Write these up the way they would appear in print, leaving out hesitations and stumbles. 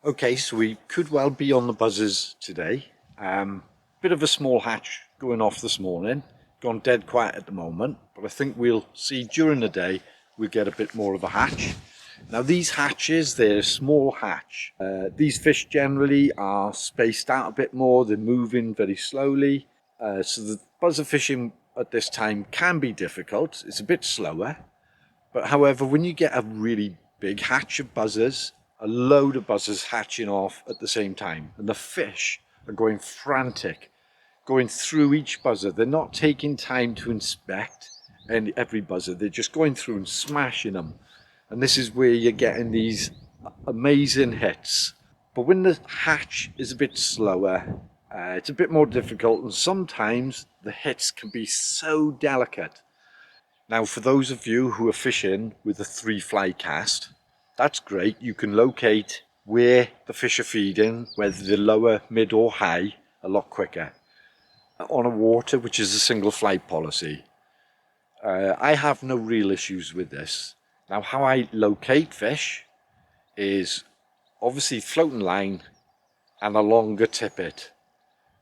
Okay, so we could well be on the buzzers today. Bit of a small hatch going off this morning. Gone dead quiet at the moment, but I think we'll see during the day we'll get a bit more of a hatch. Now these hatches, they're a small hatch. These fish generally are spaced out a bit more, they're moving very slowly. So the buzzer fishing at this time can be difficult, it's a bit slower. But however, when you get a really big hatch of buzzers, a load of buzzers hatching off at the same time, and the fish are going frantic, going through each buzzer. They're not taking time to inspect every buzzer, they're just going through and smashing them. And this is where you're getting these amazing hits. But when the hatch is a bit slower, it's a bit more difficult, and sometimes the hits can be so delicate. Now, for those of you who are fishing with a 3-fly cast, that's great. You can locate where the fish are feeding, whether they're lower, mid or high, a lot quicker. On a water, which is a single fly policy, I have no real issues with this. Now, how I locate fish is obviously floating line and a longer tippet.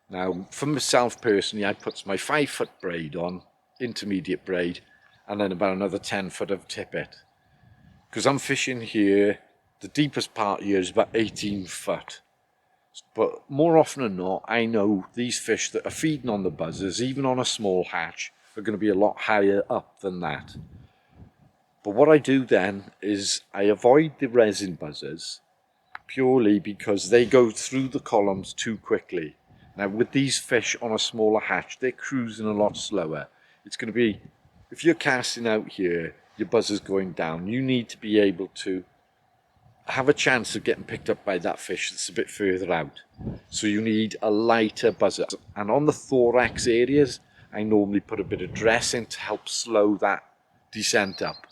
Now, for myself personally, I put my 5-foot braid on, intermediate braid, and then about another 10 foot of tippet. Because I'm fishing here, the deepest part here is about 18 foot. But more often than not, I know these fish that are feeding on the buzzers, even on a small hatch, are going to be a lot higher up than that. But what I do then is I avoid the resin buzzers purely because they go through the columns too quickly. Now with these fish on a smaller hatch, they're cruising a lot slower. It's going to be, if you're casting out here, your buzzer's going down, you need to be able to have a chance of getting picked up by that fish that's a bit further out. So you need a lighter buzzer. And on the thorax areas, I normally put a bit of dressing to help slow that descent up.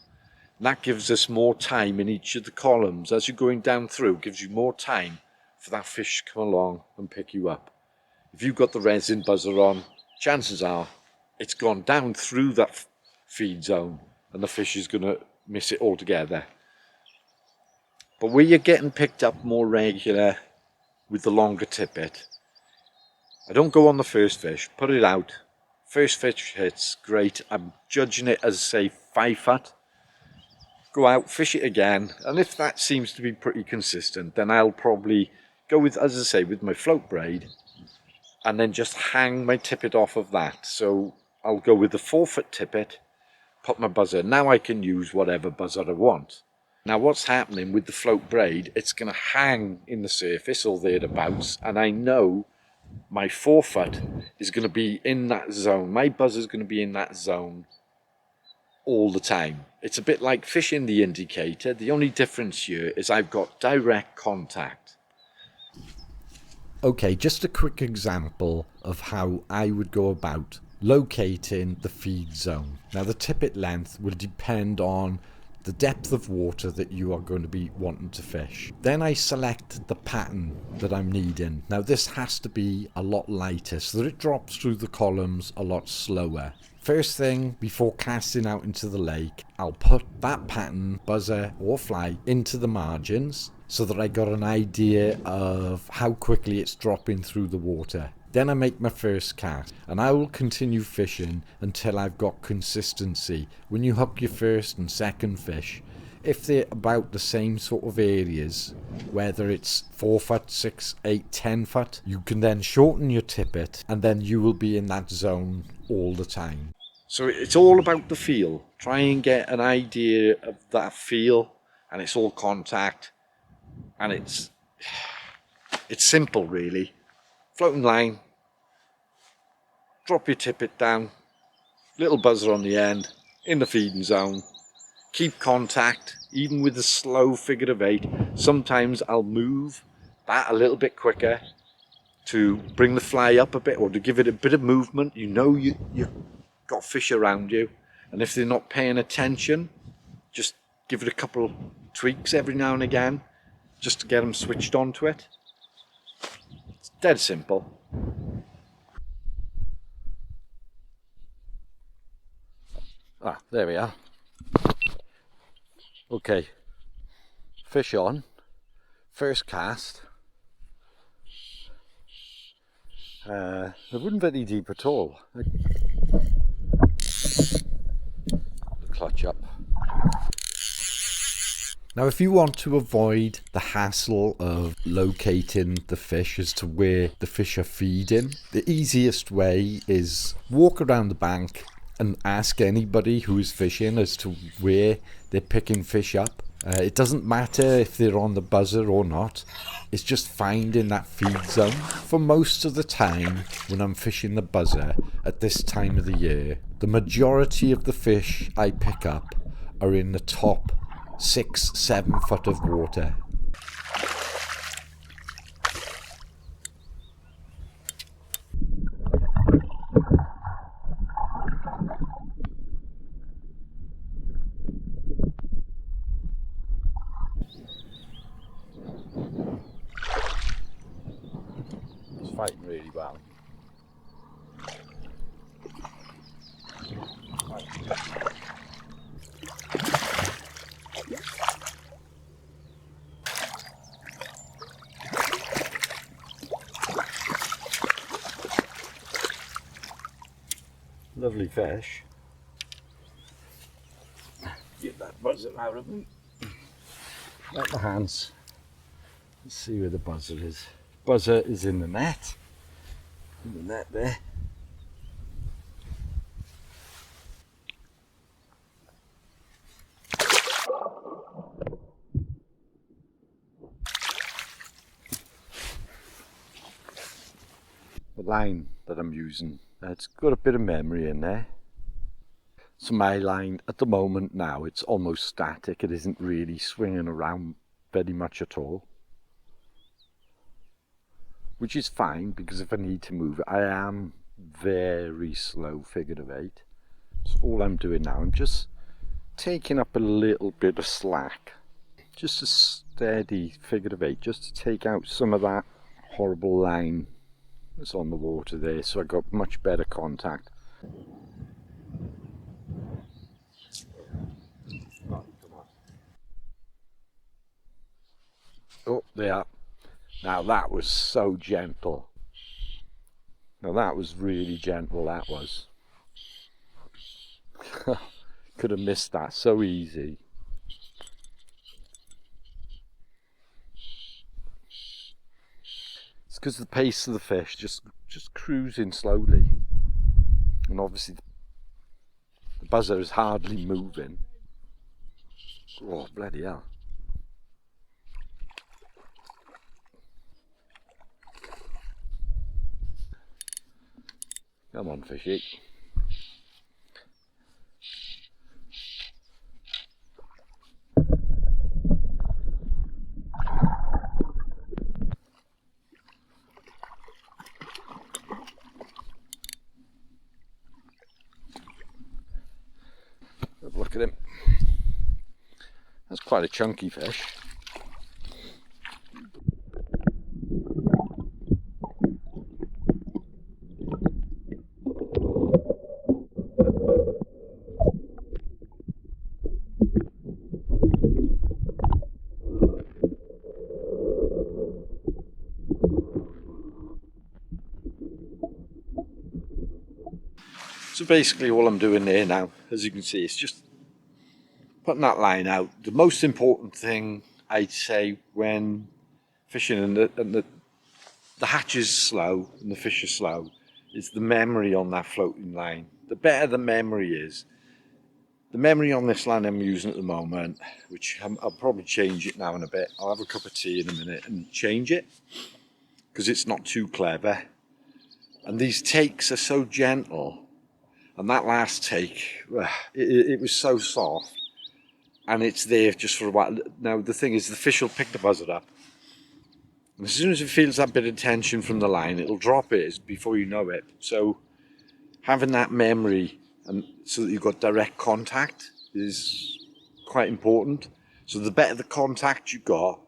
And that gives us more time in each of the columns. As you're going down through, it gives you more time for that fish to come along and pick you up. If you've got the resin buzzer on, chances are it's gone down through that feed zone and the fish is going to miss it altogether. But where you're getting picked up more regular with the longer tippet, I don't go on the first fish, put it out. First fish hits, great. I'm judging it as, say, 5 foot. Go out, fish it again, and if that seems to be pretty consistent, then I'll probably go with, as I say, with my float braid, and then just hang my tippet off of that. So I'll go with the 4-foot tippet, put my buzzer. Now I can use whatever buzzer I want. Now what's happening with the float braid, it's going to hang in the surface or thereabouts, and I know my 4-foot is going to be in that zone. My buzzer's going to be in that zone all the time. It's a bit like fishing the indicator. The only difference here is I've got direct contact. Okay, just a quick example of how I would go about locating the feed zone. Now the tippet length will depend on the depth of water that you are going to be wanting to fish. Then I select the pattern that I'm needing. Now this has to be a lot lighter so that it drops through the columns a lot slower. First thing, before casting out into the lake, I'll put that pattern, buzzer or fly, into the margins so that I got an idea of how quickly it's dropping through the water. Then I make my first cast, and I will continue fishing until I've got consistency. When you hook your first and second fish, if they're about the same sort of areas, whether it's 4 foot, 6, 8, 10 foot, you can then shorten your tippet, and then you will be in that zone all the time. So it's all about the feel. Try and get an idea of that feel, and it's all contact, and it's simple really. Floating line, drop your tippet down, little buzzer on the end, in the feeding zone. Keep contact, even with the slow figure of 8. Sometimes I'll move that a little bit quicker to bring the fly up a bit, or to give it a bit of movement. You know you've got fish around you, and if they're not paying attention, just give it a couple tweaks every now and again, just to get them switched onto it. It's dead simple. There we are. Okay, fish on, First cast. They weren't very deep at all. Clutch up. Now if you want to avoid the hassle of locating the fish as to where the fish are feeding, the easiest way is walk around the bank and ask anybody who is fishing as to where they're picking fish up. It doesn't matter if they're on the buzzer or not, it's just finding that feed zone. For most of the time when I'm fishing the buzzer at this time of the year, the majority of the fish I pick up are in the top 6-7 foot of water. It's fighting really well. Lovely fish. Get that buzzer out of him. Out the hands. Let's see where the buzzer is. Buzzer is in the net. In the net there. The line that I'm using, it's got a bit of memory in there. So my line at the moment now, it's almost static. It isn't really swinging around very much at all, which is fine because if I need to move it, I am very slow figure of eight. So all I'm doing now, I'm just taking up a little bit of slack, just a steady figure of eight, just to take out some of that horrible line that's on the water there, so I got much better contact. Oh, there. Now that was so gentle. Now that was really gentle, that was. Could have missed that so easy. It's because the pace of the fish just cruising slowly. And obviously the buzzer is hardly moving. Oh, bloody hell. Come on, fishy. Look at him. That's quite a chunky fish. So basically all I'm doing there now, as you can see, is just putting that line out. The most important thing I'd say when fishing and the hatch is slow and the fish are slow is the memory on that floating line. The better the memory is, the memory on this line I'm using at the moment, which I'll probably change it now in a bit. I'll have a cup of tea in a minute and change it because it's not too clever. And these takes are so gentle. And that last take, it was so soft, and it's there just for a while. Now the thing is, the fish will pick the buzzer up, and as soon as it feels that bit of tension from the line, it'll drop it before you know it. So having that memory, and so that you've got direct contact, is quite important. So the better the contact you got,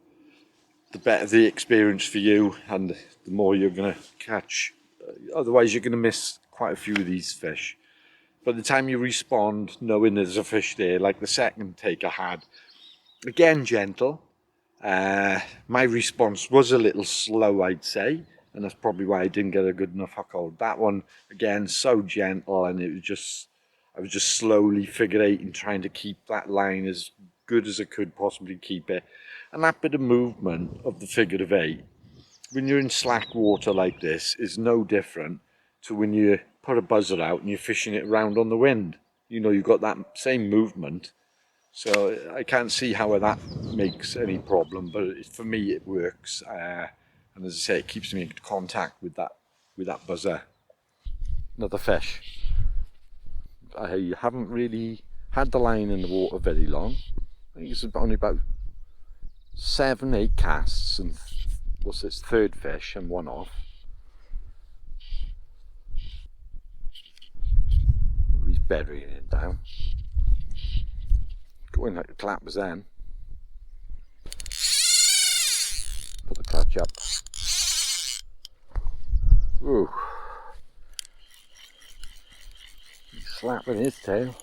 the better the experience for you, and the more you're going to catch. Otherwise, you're going to miss quite a few of these fish. By the time you respond, knowing there's a fish there, like the second take I had, again gentle, My response was a little slow, I'd say, and that's probably why I didn't get a good enough hook hold. That one, again, so gentle, and I was just slowly figure-eighting, trying to keep that line as good as I could possibly keep it. And that bit of movement of the figure-of-8, when you're in slack water like this, is no different to when you put a buzzer out and you're fishing it around on the wind. You know, you've got that same movement. So I can't see how that makes any problem, but for me it works. And as I say, it keeps me in contact with that buzzer. Another fish. I haven't really had the line in the water very long. I think it's only about 7, 8 casts, and what's this, third fish and one off. He's burying it down. Going like the clappers then. Put the catch up. Ooh. He's slapping his tail.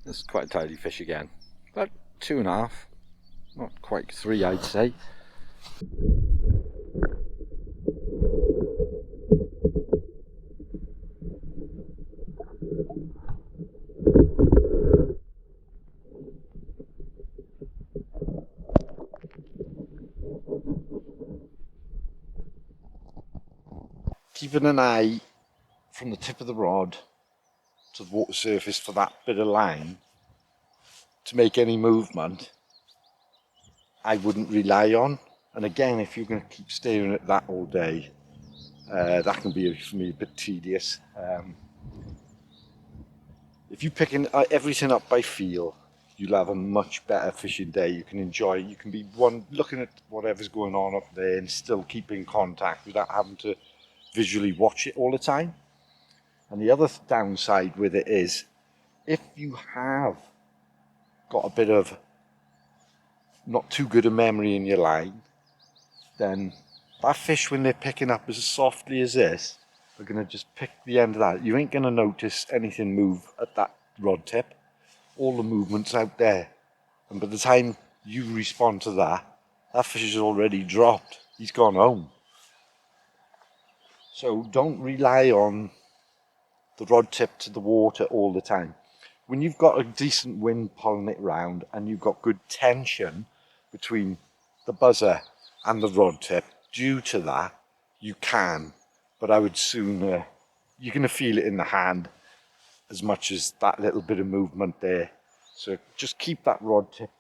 This is quite a tidy fish again. About 2.5, not quite 3, I'd say. Keeping an eye from the tip of the rod to the water surface for that bit of line to make any movement, I wouldn't rely on. And again, if you're going to keep staring at that all day, that can be for me a bit tedious. If you're picking everything up by feel, you'll have a much better fishing day. You can enjoy, you can be looking at whatever's going on up there and still keep in contact without having to visually watch it all the time. And the other downside with it is, if you have got a bit of not too good a memory in your line, then that fish, when they're picking up as softly as this, are going to just pick the end of that. You ain't going to notice anything move at that rod tip. All the movement's out there. And by the time you respond to that, that fish is already dropped. He's gone home. So don't rely on the rod tip to the water all the time. When you've got a decent wind pulling it round and you've got good tension between the buzzer and the rod tip, due to that, you can. But I would sooner, you're going to feel it in the hand as much as that little bit of movement there. So just keep that rod tip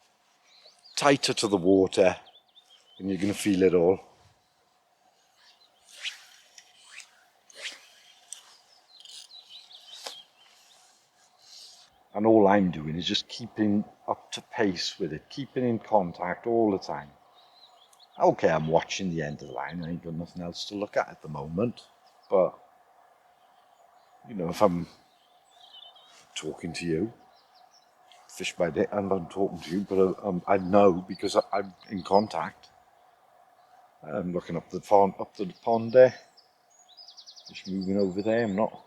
tighter to the water and you're going to feel it all. And all I'm doing is just keeping up to pace with it, keeping in contact all the time. Okay, I'm watching the end of the line, I ain't got nothing else to look at the moment, but you know, if I'm talking to you, fish by day, and I'm talking to you, but I know because I'm in contact. I'm looking up the pond there, fish moving over there, I'm not,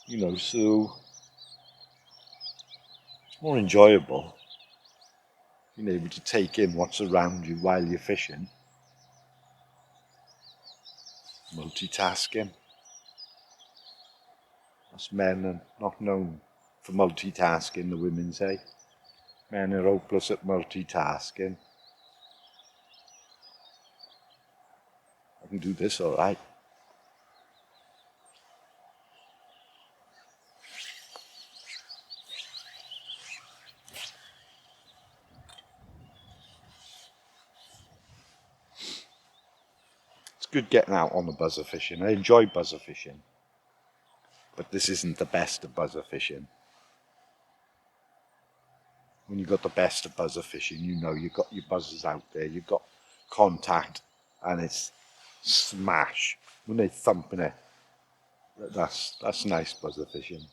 you know, so it's more enjoyable being able to take in what's around you while you're fishing. Multitasking. Us men are not known for multitasking, the women say. Men are hopeless at multitasking. I can do this all right. It's good getting out on the buzzer fishing. I enjoy buzzer fishing. but this isn't the best of buzzer fishing. When you've got the best of buzzer fishing, you know you've got your buzzers out there, you've got contact, and it's smash when they're thumping it. That's nice buzzer fishing.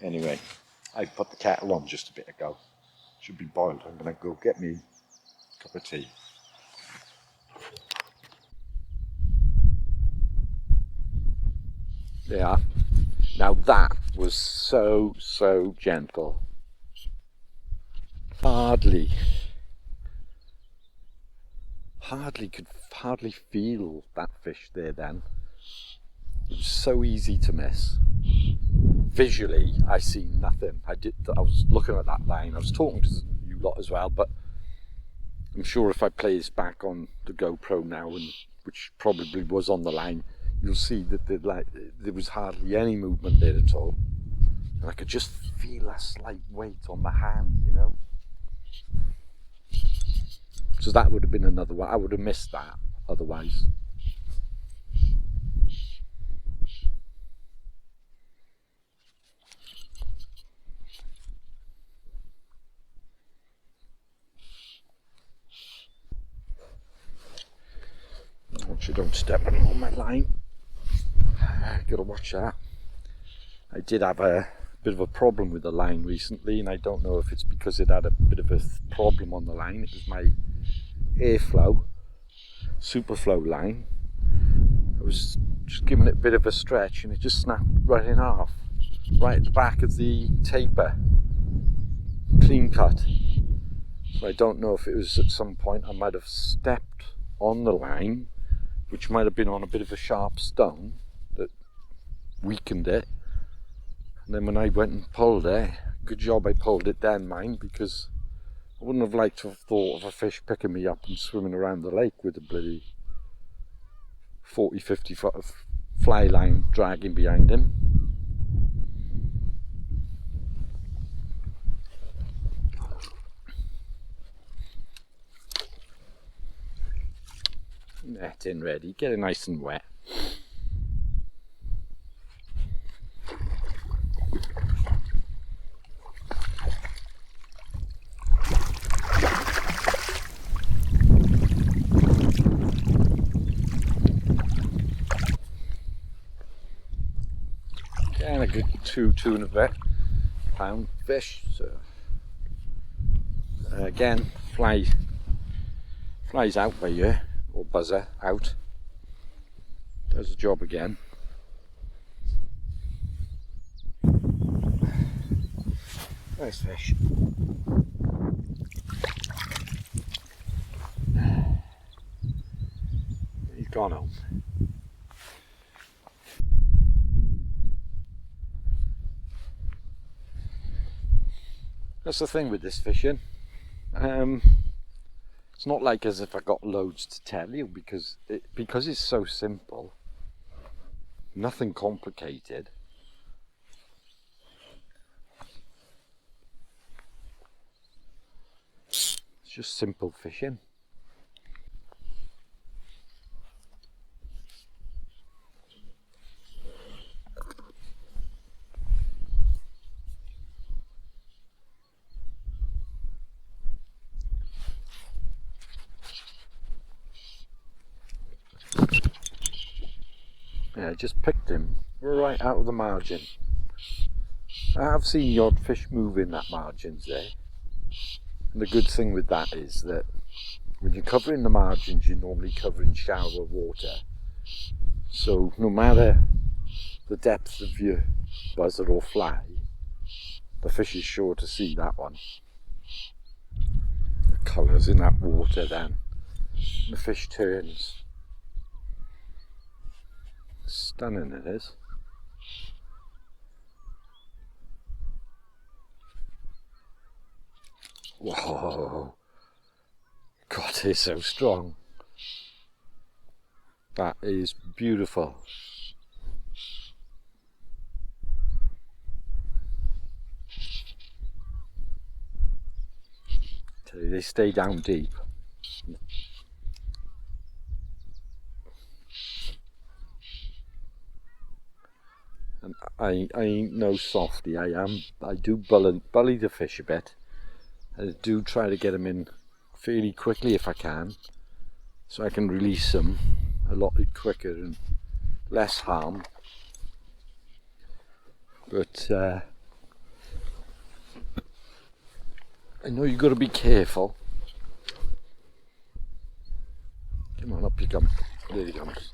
Anyway, I put the kettle on just a bit ago. Should be boiled. I'm gonna go get me a cup of tea. Yeah. Now that was so gentle. Hardly could feel that fish there then. It was so easy to miss. Visually, I see nothing. I was looking at that line. I was talking to you lot as well, but I'm sure if I play this back on the GoPro now, and which probably was on the line, you'll see that there was hardly any movement there at all. And I could just feel a slight weight on the hand, you know. So that would have been another one. I would have missed that otherwise. Watch you don't step on my line. Gotta watch that. I did have a bit of a problem with the line recently, and I don't know if it's because it had a bit of a problem on the line. It was my airflow, superflow line. I was just giving it a bit of a stretch and it just snapped right in half, right at the back of the taper, clean cut. So I don't know if it was at some point I might have stepped on the line, which might have been on a bit of a sharp stone that weakened it. And then when I went and pulled it, good job I pulled it then, mind, because I wouldn't have liked to have thought of a fish picking me up and swimming around the lake with a bloody 40-50 foot of fly line dragging behind him. Net in ready, get it nice and wet. And a good two and a bit pound fish. So again, flies out by here, or buzzer out. Does the job again. Nice fish. He's gone home. That's the thing with this fishing. It's not like as if I got loads to tell you, because it's so simple, nothing complicated. It's just simple fishing. Yeah, I just picked him right out of the margin. I have seen the odd fish move in that margins there. And the good thing with that is that when you're covering the margins, you're normally covering shallower water. So no matter the depth of your buzzer or fly, the fish is sure to see that one. The colours in that water then. The fish turns. Stunning it is. Whoa. God, it's so strong. That is beautiful. tell you, they stay down deep. And I ain't no softy. I do bully the fish a bit. I do try to get them in fairly quickly if I can, so I can release them a lot quicker and less harm. But I know you've got to be careful. Come on, up you come. There he comes.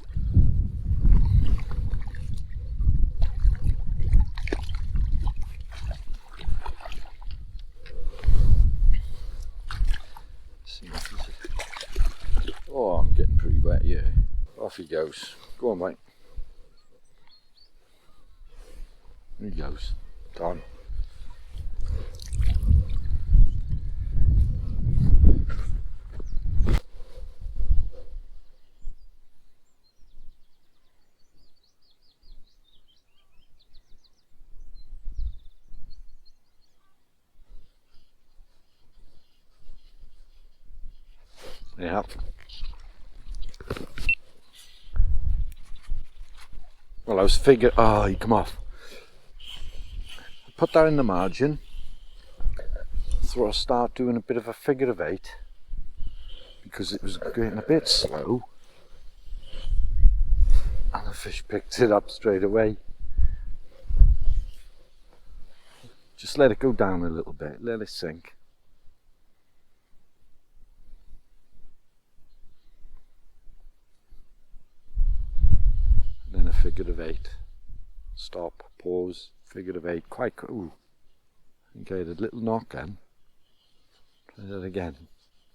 Oh, I'm getting pretty wet here. Off he goes. Go on, mate. There he goes. Gone. Yeah. Well, I was figuring. Oh, he come off. Put that in the margin. So I'll start doing a bit of a figure of 8 because it was getting a bit slow, and the fish picked it up straight away. Just let it go down a little bit, let it sink. And then a figure of 8. Stop, pause, figure of 8. Quite cool. I think I had a little knock then. Try that again.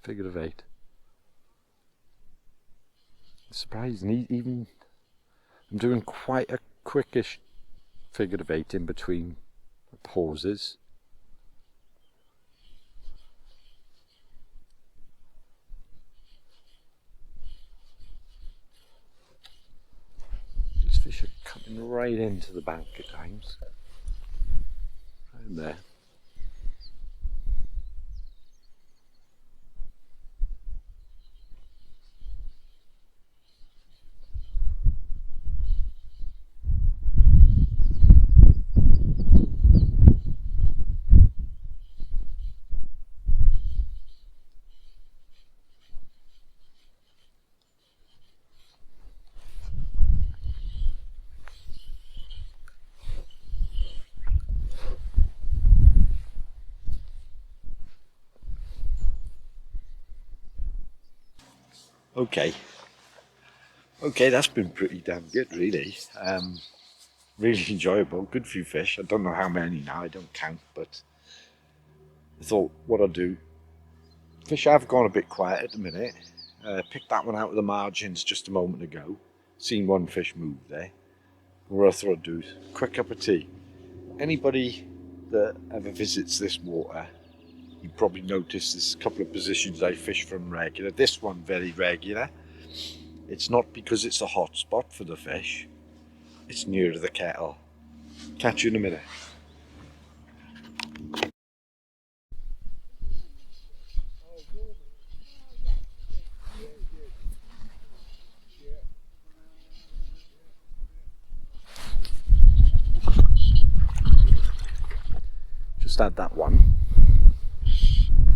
Figure of 8. Surprising, even I'm doing quite a quickish figure of 8 in between the pauses. These fish are coming right into the bank at times. Right in there. Okay, that's been pretty damn good, really. Really enjoyable, good few fish. I don't know how many now, I don't count, but I thought what I'd do. Fish have gone a bit quiet at the minute. Picked that one out of the margins just a moment ago. Seen one fish move there. What I thought I'd do is a quick cup of tea. Anybody that ever visits this water, you probably noticed there's a couple of positions I fish from regular. This one very regular. It's not because it's a hot spot for the fish. It's near the kettle. Catch you in a minute. Just add that one.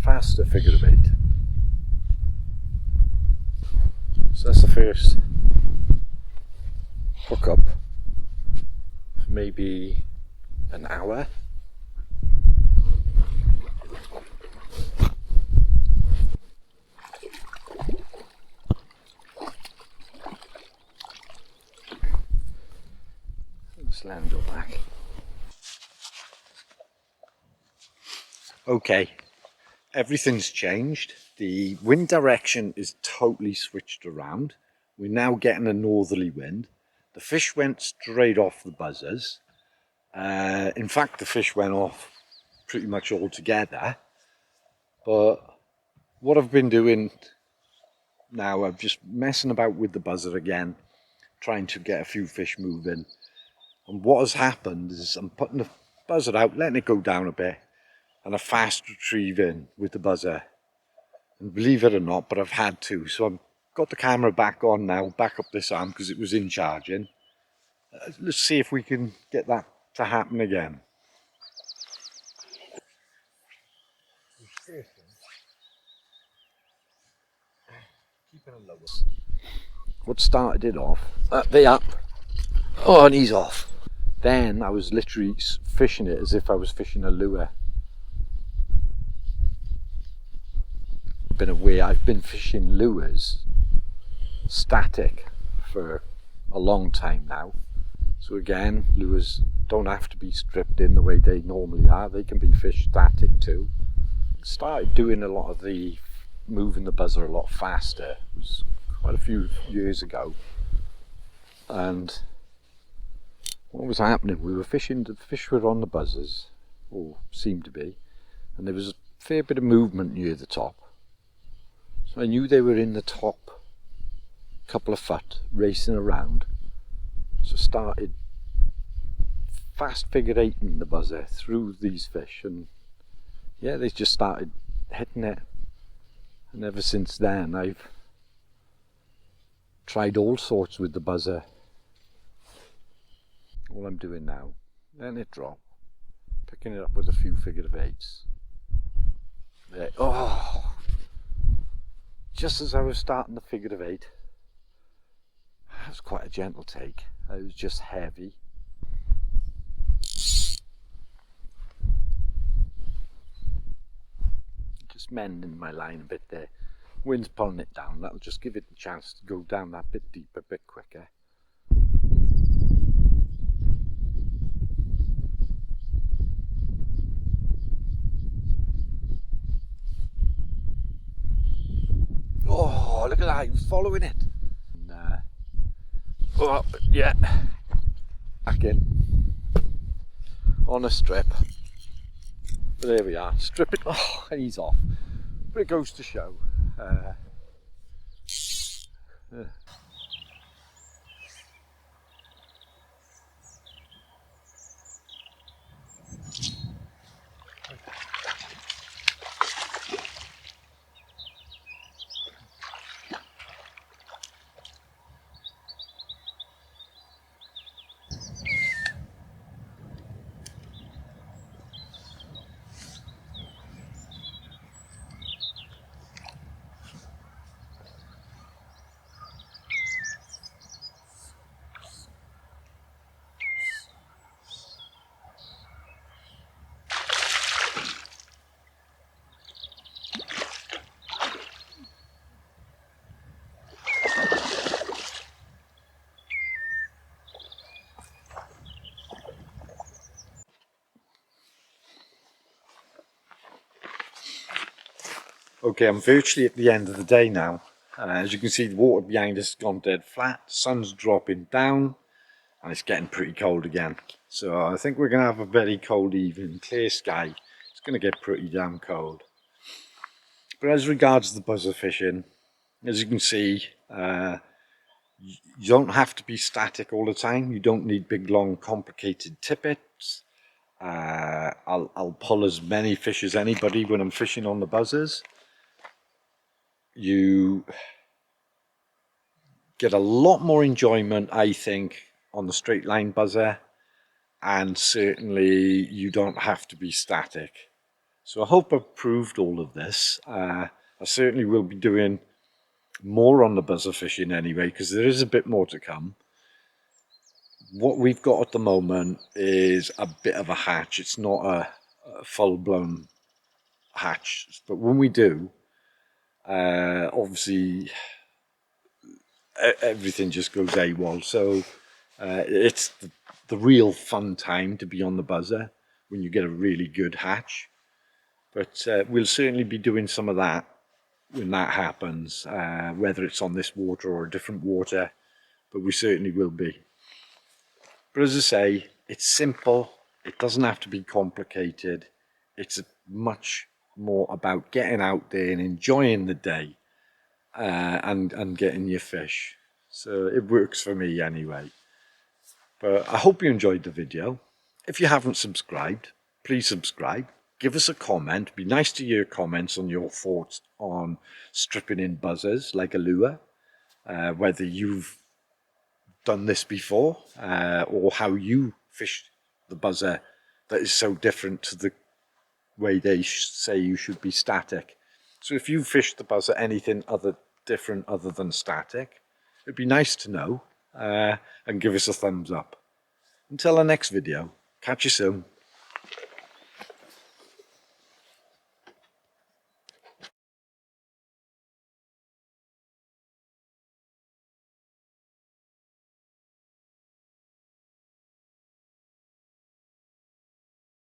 Faster figure of 8. So that's the first hook up for maybe an hour. Let's land her back. Okay, everything's changed. The wind direction is totally switched around. We're now getting a northerly wind. The fish went straight off the buzzers. In fact, the fish went off pretty much altogether. But what I've been doing now, I'm just messing about with the buzzer again, trying to get a few fish moving. And what has happened is I'm putting the buzzer out, letting it go down a bit, and a fast retrieve in with the buzzer. And believe it or not, but I've had to. So I've got the camera back on now, back up this arm because it was in charging. Let's see if we can get that to happen again. What started it off, they up. Oh, and he's off. Then I was literally fishing it as if I was fishing a lure. Been away, I've been fishing lures static for a long time now. So again, lures don't have to be stripped in the way they normally are. They can be fished static too. Started doing a lot of the moving the buzzer a lot faster. It was quite a few years ago. And what was happening? We were fishing, the fish were on the buzzers, or seemed to be, and there was a fair bit of movement near the top. So I knew they were in the top couple of foot, racing around. So started fast figure eighting the buzzer through these fish, and yeah, they just started hitting it. And ever since then I've tried all sorts with the buzzer. All I'm doing now, letting it drop, picking it up with a few figure of eights. There, oh! Just as I was starting the figure of eight, it was quite a gentle take. It was just heavy. Just mending my line a bit there. Wind's pulling it down. That'll just give it a chance to go down that bit deeper, a bit quicker. Oh, look at that, he's following it. And, oh, yeah. Back in. On a strip. But there we are. Strip it. Oh, and he's off. But it goes to show. Okay, I'm virtually at the end of the day now. As you can see, the water behind us has gone dead flat, sun's dropping down, and it's getting pretty cold again. So I think we're going to have a very cold evening, clear sky. It's going to get pretty damn cold. But as regards the buzzer fishing, as you can see, you don't have to be static all the time. You don't need big, long, complicated tippets. I'll pull as many fish as anybody when I'm fishing on the buzzers. You get a lot more enjoyment, I think, on the straight line buzzer, and certainly you don't have to be static. So I hope I've proved all of this. I certainly will be doing more on the buzzer fishing anyway, because there is a bit more to come. What we've got at the moment is a bit of a hatch. It's not a full-blown hatch, but when we do, obviously everything just goes AWOL. So it's the real fun time to be on the buzzer when you get a really good hatch. But we'll certainly be doing some of that when that happens, whether it's on this water or a different water, but we certainly will be. But as I say, it's simple. It doesn't have to be complicated. It's much more about getting out there and enjoying the day and getting your fish. So it works for me anyway. But I hope you enjoyed the video. If you haven't subscribed, please subscribe. give us a comment. Be nice to hear comments on your thoughts on stripping in buzzers like a lure, whether you've done this before, or how you fish the buzzer that is so different to the way they say you should be static. So if you fish the buzzer anything different other than static, it'd be nice to know, and give us a thumbs up. Until our next video, catch you soon.